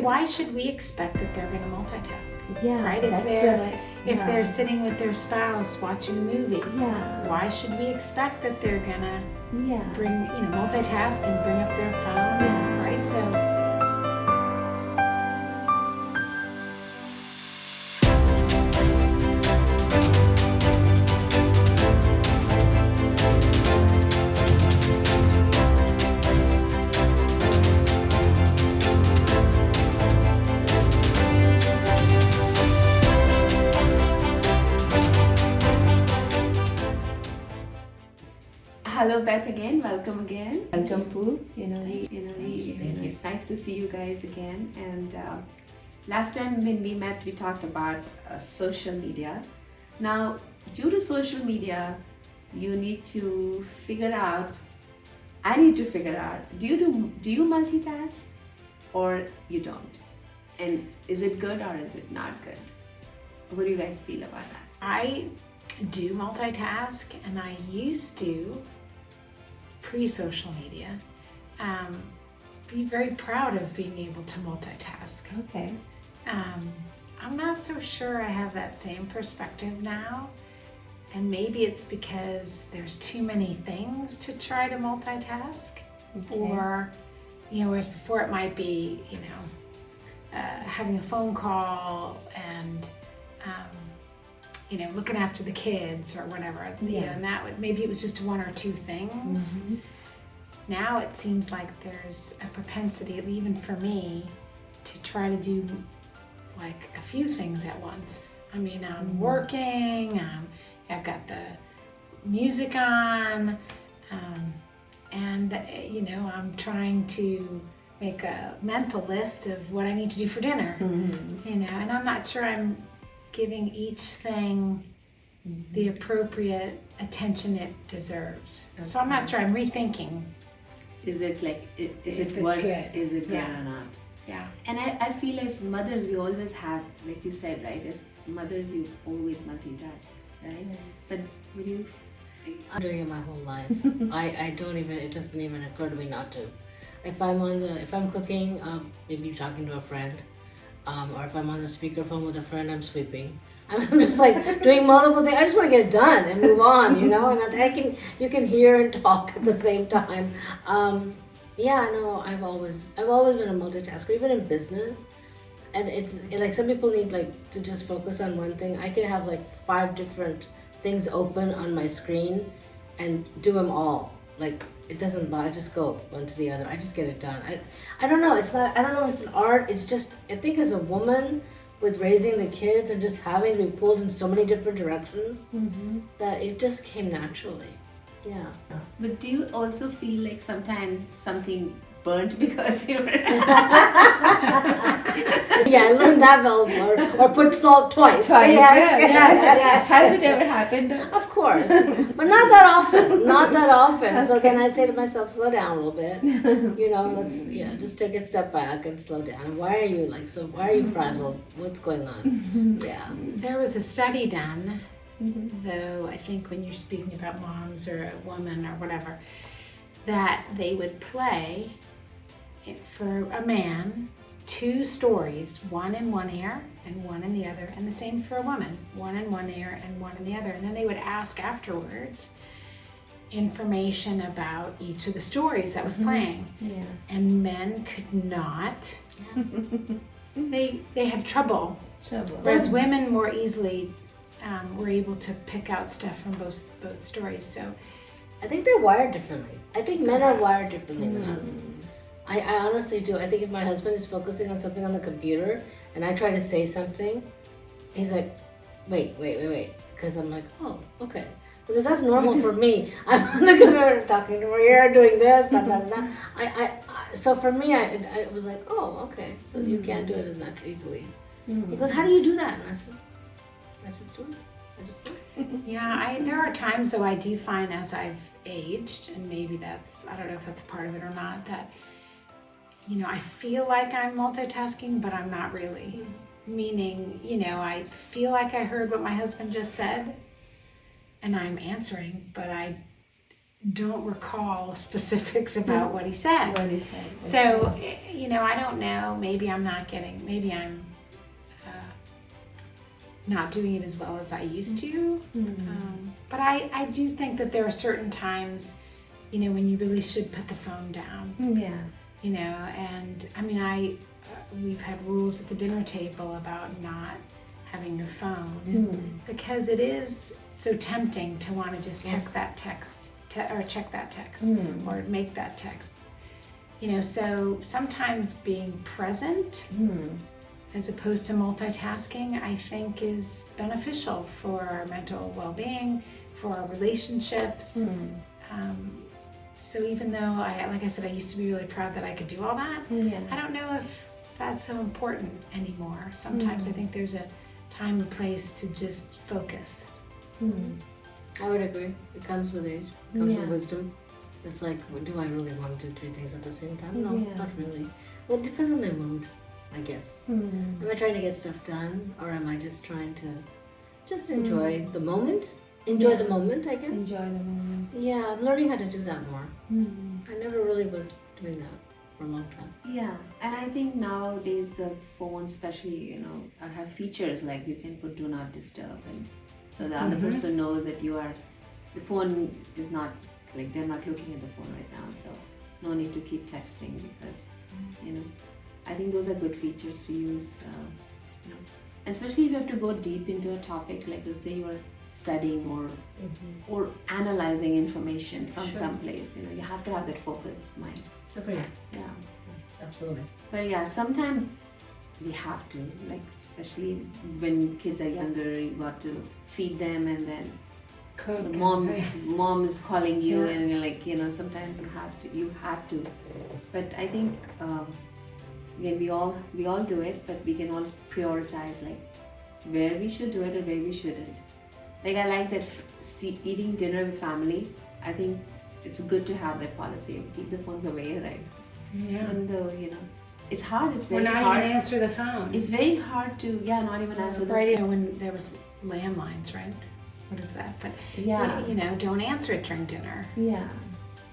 why should we expect that they're going to multitask? Yeah, right? If they're sitting with their spouse watching a movie, why should we expect that they're going to bring, multitask and bring up their phone, right? So. Hello Beth again, welcome again. Welcome Pooh. It's nice to see you guys again. And last time when we met, we talked about social media. Now, due to social media, you need to figure out. I need to figure out. Do you multitask, or you don't? And is it good or is it not good? What do you guys feel about that? I do multitask, and I used to. Pre-social media, be very proud of being able to multitask. Okay. I'm not so sure I have that same perspective now, and maybe it's because there's too many things to try to multitask, or whereas before it might be having a phone call and looking after the kids or whatever, and that would, maybe it was just one or two things. Mm-hmm. Now it seems like there's a propensity, even for me, to try to do like a few things at once. I mean, I'm working, I've got the music on, and I'm trying to make a mental list of what I need to do for dinner, and I'm not sure I'm giving each thing the appropriate attention it deserves. Okay. So I'm not sure, I'm rethinking. Is it good or not? Yeah. And I feel as mothers, we always have, like you said, right? As mothers, you always multitask, right? Yes. But what do you say? I'm doing it my whole life. I don't even, it doesn't even occur to me not to. If I'm cooking, maybe talking to a friend, or if I'm on the speakerphone with a friend, I'm sweeping. I'm just like doing multiple things. I just want to get it done and move on, and you can hear and talk at the same time. I've always been a multitasker, even in business. And it's like some people need to just focus on one thing. I can have 5 different things open on my screen and do them all. It doesn't bother. I just go one to the other. I just get it done. I don't know. It's not. I don't know. It's an art. It's just. I think as a woman, with raising the kids and just having to be pulled in so many different directions, that it just came naturally. Yeah. But do you also feel like sometimes something burnt because you were Yeah, I learned that well, or put salt twice. Yes. Has it ever happened? Of course, but not that often. Okay. So then I say to myself, slow down a little bit. Let's just take a step back and slow down. Why are you why are you frazzled? What's going on? Yeah. There was a study done, though I think when you're speaking about moms or a woman or whatever, that they would play for a man 2 stories, one in one ear and one in the other, and the same for a woman, one in one ear and one in the other. And then they would ask afterwards information about each of the stories that was playing. Yeah. And men could not. They have trouble. Whereas women more easily were able to pick out stuff from both stories. So I think they're wired differently. I think men are wired differently than us. I honestly do. I think if my husband is focusing on something on the computer and I try to say something, he's like, wait. Because I'm like, oh, okay. Because that's normal for me. I'm on the computer talking to her here, doing this, blah, blah, blah. So for me, I was like, oh, okay. So you can't do it as easily. He goes, how do you do that? And I said, I just do it. Yeah, there are times though I do find as I've aged, and maybe I don't know if that's part of it or not, that I feel like I'm multitasking, but I'm not really. Meaning, I feel like I heard what my husband just said, and I'm answering, but don't recall specifics about what he said. What he said. So, I don't know. Maybe I'm not doing it as well as I used to. But I do think that there are certain times, when you really should put the phone down. Yeah. And I mean, we've had rules at the dinner table about not having your phone because it is so tempting to want to just check that text or make that text. So sometimes being present as opposed to multitasking, I think is beneficial for our mental well-being, for our relationships. So even though like I said, I used to be really proud that I could do all that, I don't know if that's so important anymore. Sometimes I think there's a time and place to just focus. I would agree. It comes with age. It comes with wisdom. It's like, do I really want to do 3 things at the same time? No, not really. Well, it depends on my mood, I guess. Am I trying to get stuff done, or am I just trying to enjoy the moment? Enjoy the moment, I guess. Enjoy the moment. Yeah, I'm learning how to do that more. I never really was doing that for a long time. Yeah, and I think nowadays the phone, especially, have features like you can put do not disturb, and so the other person knows that the phone is not, like they're not looking at the phone right now, so no need to keep texting because, I think those are good features to use, and especially if you have to go deep into a topic, like let's say you're studying or analyzing information from some place, you have to have that focused mind. Agreed. Yeah. Absolutely. But yeah, sometimes we have to, like especially when kids are younger, you got to feed them, and then Cook. the mom is calling you, and you're like, sometimes you have to. But I think again, we all do it, but we can all prioritize like where we should do it and where we shouldn't. Like I like that eating dinner with family. I think it's good to have that policy of keep the phones away, right? Yeah. Even though it's hard. It's very Or not hard. even answer the phone. It's very hard to not even answer the right. phone. When there was landlines, right? What is that? But Yeah. don't answer it during dinner. Yeah.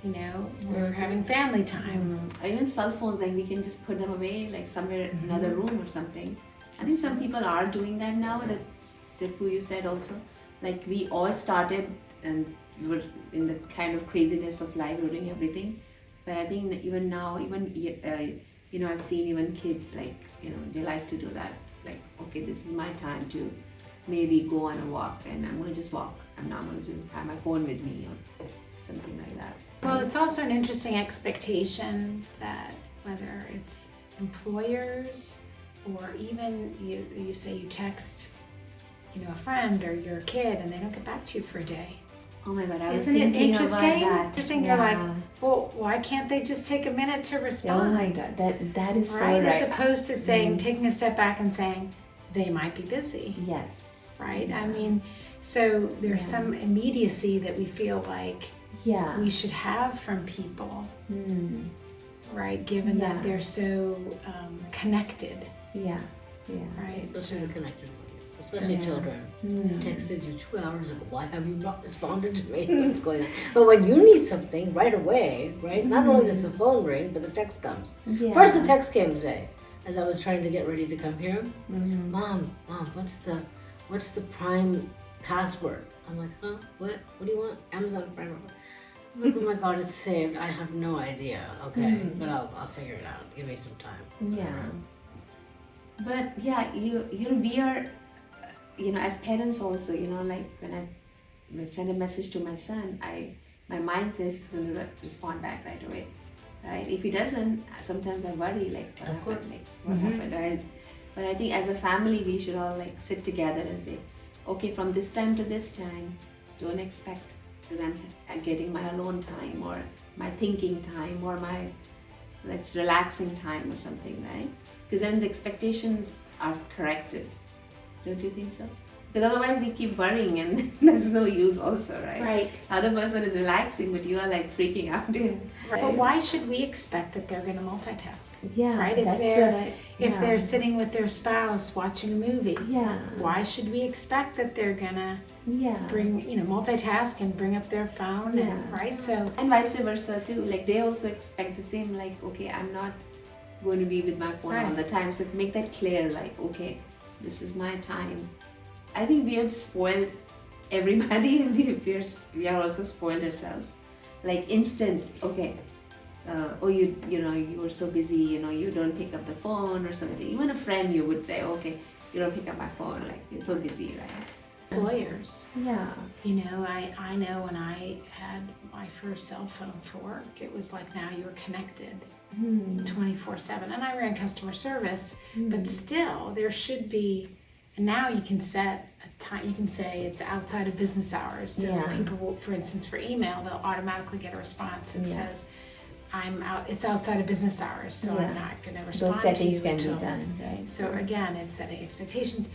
We're having family time. Or even cell phones, like we can just put them away, like somewhere in another room or something. I think some people are doing that now. That's who you said also. Like we all started and we were in the kind of craziness of life, we're doing everything. But I think even now, I've seen even kids like, they like to do that. Like, okay, this is my time to maybe go on a walk, and I'm going to just walk. I'm not going to have my phone with me or something like that. Well, it's also an interesting expectation that whether it's employers or even you say you text, a friend or your kid, and they don't get back to you for a day. Oh my God, I was Isn't it thinking interesting? about that. Interesting. You're like, well, why can't they just take a minute to respond? Oh my God, that is so right. right. As opposed to saying, taking a step back and saying, they might be busy. Yes. Right. I mean, so there's some immediacy that we feel like we should have from people. Right. Given that they're so connected. Yeah. Right. Especially the connected ones. Especially children. Texted you 2 hours ago. Why have you not responded to me? What's going on? But when you need something right away, right? Not only does the phone ring, but the text comes. Yeah. First, the text came today, as I was trying to get ready to come here. Mom, what's the Prime password? I'm like, huh? What do you want? Amazon Prime. I'm like, oh my God, it's saved. I have no idea. Okay, but I'll figure it out. Give me some time. Yeah. But yeah, we are. As parents also, like when I send a message to my son, my mind says he's going to respond back right away, right? If he doesn't, sometimes I worry, like what happened, like what happened. But I think as a family, we should all like sit together and say, okay, from this time to this time, don't expect because I'm getting my alone time or my thinking time or my relaxing time or something, right? Because then the expectations are corrected. Don't you think so? Because otherwise we keep worrying and there's no use also, right? Right. Other person is relaxing, but you are like freaking out. But why should we expect that they're going to multitask? Yeah, Right? If they're sitting with their spouse watching a movie, why should we expect that they're going to bring, multitask and bring up their phone, and right? So And vice versa too. Like they also expect the same. Like, okay, I'm not going to be with my phone all the time. So make that clear. Like, okay, this is my time. I think we have spoiled everybody, and we are also spoiled ourselves. Like instant, okay. You were so busy, you don't pick up the phone or something. Even a friend, you would say, okay, you don't pick up my phone, like you're so busy, right? employers, Yeah. I know when I had my first cell phone for work, it was like now you're connected 24/7, and I ran customer service, but still there should be. And now you can set a time. You can say it's outside of business hours. So people will, for instance, for email, they'll automatically get a response that says, "I'm out. It's outside of business hours, so I'm not going to respond Those to you settings can be until." done, right? So again, it's setting expectations,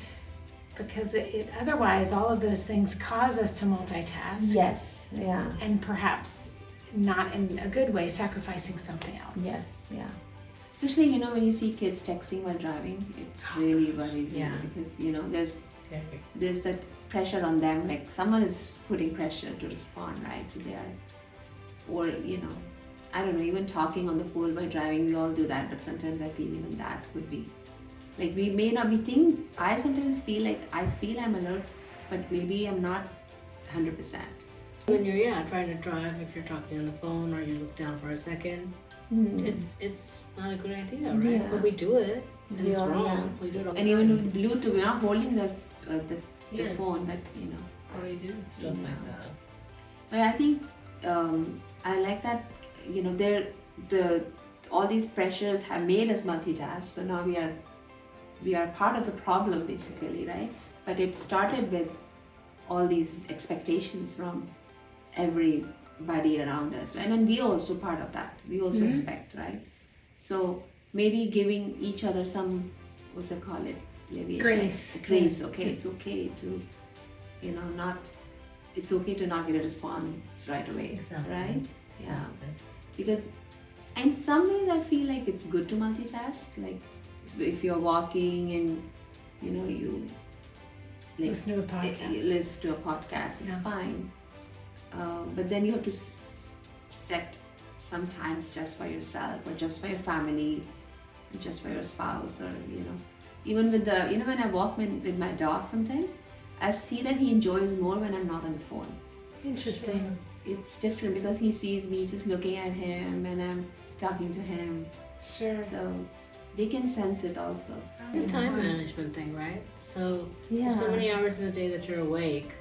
because it otherwise all of those things cause us to multitask. Yes. Yeah. And perhaps not in a good way, sacrificing something else. Yes. Yeah. Especially, when you see kids texting while driving, it's really worrisome because, there's that pressure on them, like someone is putting pressure to respond, right? So they are, or, I don't know, even talking on the phone while driving, we all do that, but sometimes I feel even that would be, like we may not be I sometimes feel like I'm alert, but maybe I'm not 100%. When you're trying to drive, if you're talking on the phone or you look down for a second, it's not a good idea, right? Yeah. But we do it, and it's wrong. Yeah. We do it all the And time. even with Bluetooth, we're not holding the Yes. phone, but Or we do stuff like that. But I think I like that all these pressures have made us multitask. So now we are part of the problem basically, right? But it started with all these expectations from everybody around us, right? And we also part of that. We also expect, right? So maybe giving each other some, what's it called? Grace. Okay, it's okay to, it's okay to not get a response right away, Exactly. right? Yeah. Exactly. Because in some ways I feel like it's good to multitask. Like if you're walking and you Listen to a podcast. listen to a podcast, it's fine. But then you have to set some times just for yourself, or just for your family, or just for your spouse, or even with when I walk with my dog, sometimes I see that he enjoys more when I'm not on the phone. Interesting. It's different because he sees me just looking at him and I'm talking to him. Sure. So they can sense it also. It's a time management thing, right? So Yeah. so many hours in a day that you're awake,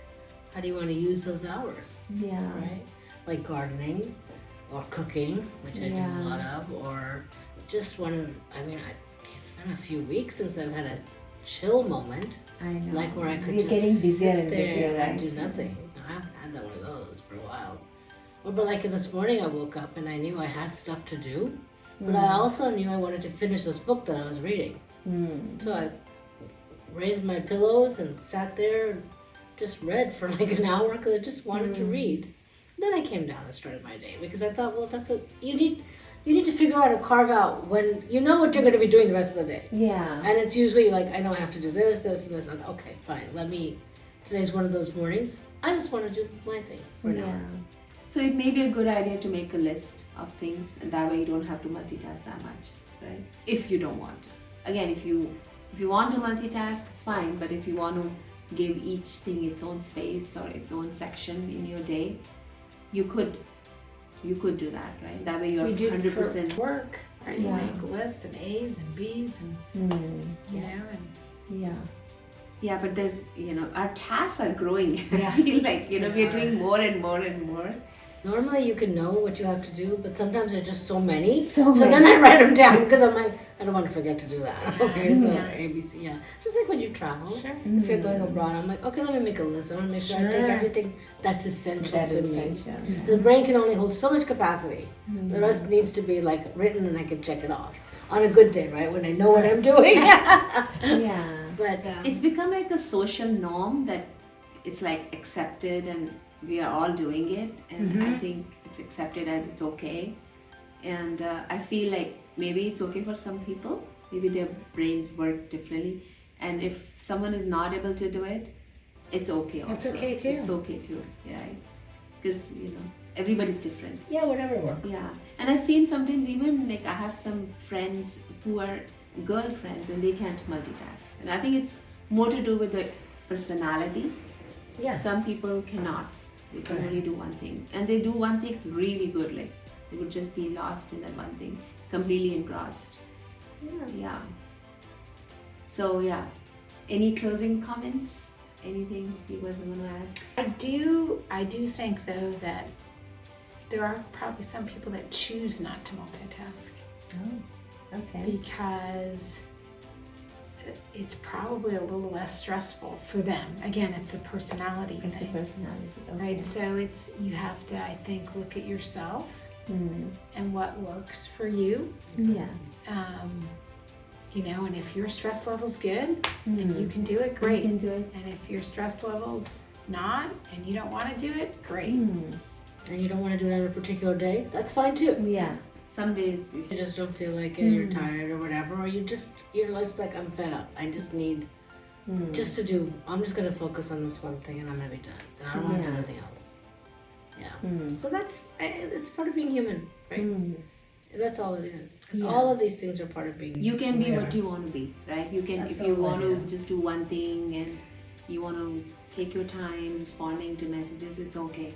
how do you want to use those hours, Yeah. right? Like gardening or cooking, which I do a lot of, or just it's been a few weeks since I've had a chill moment, I know. like where I could We're just getting busier sit and there busier, right? and do nothing. I haven't had one of those for a while. But like this morning I woke up and I knew I had stuff to do, but I also knew I wanted to finish this book that I was reading. So I raised my pillows and sat there and just read for like an hour because I just wanted to read. Then I came down and started my day because I thought, well, you need to figure out or carve out when you know what you're going to be doing the rest of the day. Yeah. And it's usually like, I know I have to do this, this, and this. And okay, fine. Today's one of those mornings. I just want to do my thing for now. So it may be a good idea to make a list of things, and that way you don't have to multitask that much, right? If you don't want to. Again, if you want to multitask, it's fine. But if you want to give each thing its own space or its own section in your day, you could do that, right? That way you're We do 100%. for work, right? You Yeah. make lists and A's and B's and and Yeah. Yeah, but there's our tasks are growing. I feel like we're doing more and more and more. Normally you can know what you have to do, but sometimes there's just so many. So then I write them down because I'm like, I don't want to forget to do that. Okay, so ABC, Just like when you travel. Sure. If you're going abroad, I'm like, okay, let me make a list. I want to make sure I take everything that's essential That to is me. essential. Yeah. The brain can only hold so much capacity. The rest needs to be like written and I can check it off. On a good day, right? When I know what I'm doing. Yeah. But It's become like a social norm that it's like accepted and we are all doing it, and I think it's accepted as it's okay. And I feel like maybe it's okay for some people, maybe their brains work differently, and if someone is not able to do it, it's okay also. It's okay too. It's okay too, right? Because everybody's different. yeah, whatever works. Yeah, and I've seen sometimes even like I have some friends who are girlfriends and they can't multitask, and I think it's more to do with the personality. Yeah. Some people cannot. They can only do one thing, and they do one thing really good. Like they would just be lost in that one thing, completely engrossed. Yeah. So yeah, any closing comments? Anything you guys want to add? I do think though that there are probably some people that choose not to multitask Oh, okay. because it's probably a little less stressful for them. Again, it's a personality It's a thing, personality. Okay. right? So you have to, I think, look at yourself and what works for you. Yeah. And if your stress level's good and you can do it, great. You can do it. And if your stress level's not and you don't want to do it, great. And you don't want to do it on a particular day, that's fine too. Yeah. Some days You just don't feel like it, you're tired or whatever, or you're like, I'm fed up. I just need just to do, I'm just going to focus on this one thing and I'm going to be done. And I don't want to do anything else. Yeah. So it's part of being human, right? That's all it is. All of these things are part of being human. you can be what you want to be, right? You can, if you want to just do one thing and you want to take your time responding to messages, it's okay.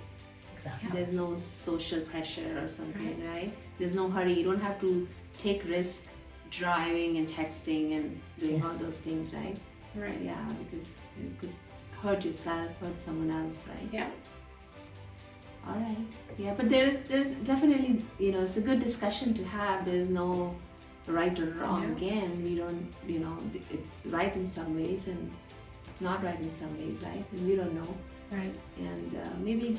Exactly. There's no social pressure or something, right? There's no hurry. You don't have to take risk driving and texting and doing all those things, right? Right. Yeah, because you could hurt yourself, hurt someone else, right? Yeah. All right. Yeah, but there's definitely, it's a good discussion to have. There's no right or wrong. Yeah. Again, we don't, it's right in some ways and it's not right in some ways, right? And we don't know. Right. And maybe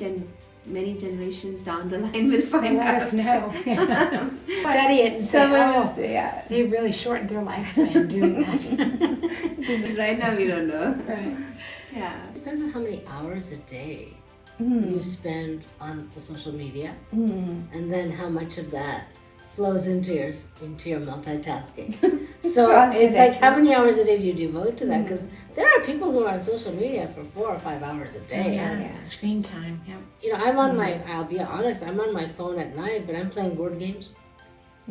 many generations down the line will find Let out. us know. Study it and say, they really shortened their lifespan doing that. Because right now we don't know. Right. Yeah. Depends on how many hours a day you spend on the social media, and then how much of that flows into your multitasking. So it's like, how many hours a day do you devote to that? Because there are people who are on social media for 4 or 5 hours a day. Screen time. Yep. I'm on I'll be honest, I'm on my phone at night, but I'm playing board games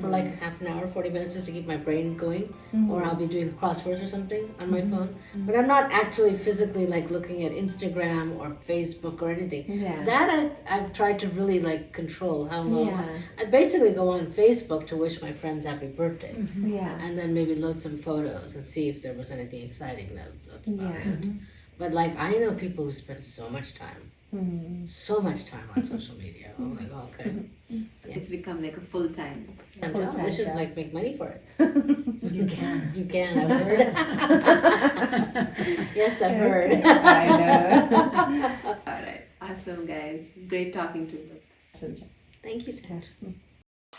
for like half an hour, 40 minutes just to keep my brain going. Or I'll be doing crosswords or something on my phone. But I'm not actually physically like looking at Instagram or Facebook or anything. That I've tried to really like control how long. I basically go on Facebook to wish my friends happy birthday. And then maybe load some photos and see if there was anything exciting that's about it. But like, I know people who spend so much time on social media. Oh my God, okay. It's become like a full-time. They should like make money for it. You can. You can, I've heard. Yes, I've heard. I know. All right. Awesome, guys. Great talking to you. Thank you, Sarah.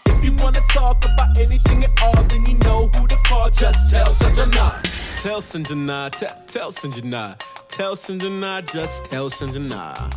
If you wanna talk about anything at all, then you know who to call. Just tell Sanjana. Tell Sanjana. Tell Sanjana. Tell Sanjana. Just tell Sanjana.